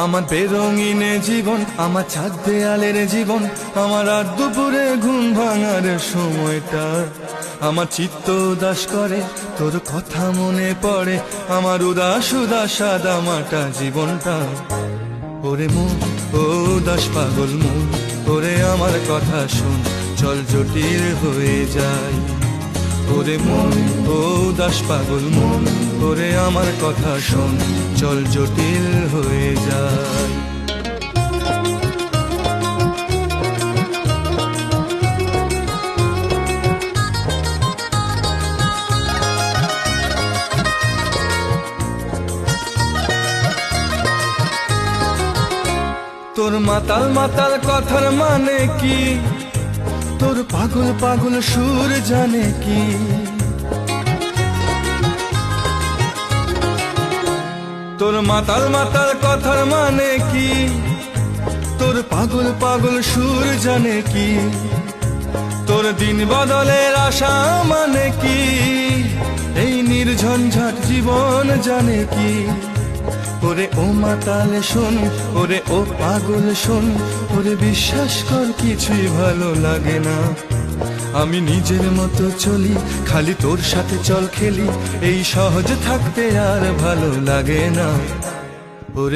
আমার বেরঙিনে জীবন, আমার ছাদ দেয়ালের জীবন, আমার রাত দুপুরে ঘুম ভাঙার সময়টা, আমার চিত্ত উদাস করে তোর কথা মনে পড়ে, আমার উদাস উদাস সাদা মাটা জীবনটা। ওরে মন, ও উদাস পাগল মন, ওরে আমার কথা শোন, চল জটিল হয়ে যায়। ওরে মন, ও উদাস পাগল মন, ওরে আমার কথা শোন, চল জটিল হয়ে যায়। তোর মাতাল মাতাল কথার মানে কি, তোর পাগল পাগল সুর জানে কি, তোর মাতাল মাতাল কথার মানে কি, তোর পাগল পাগল সুর জানে কি, তোর দিন বদলের আশা মানে কি, এই নির্ঝঞ্ঝাট জীবন জানে কি। ওরে ও মাতাল শোন, ওরে ও পাগল শোন, ওরে বিশ্বাস কর কিছুই ভালো লাগে না, আমি নিজের মতো চলি, খালি তোর সাথে চল খেলি, এই সহজ থাকতে আর ভালো লাগে না। ওরে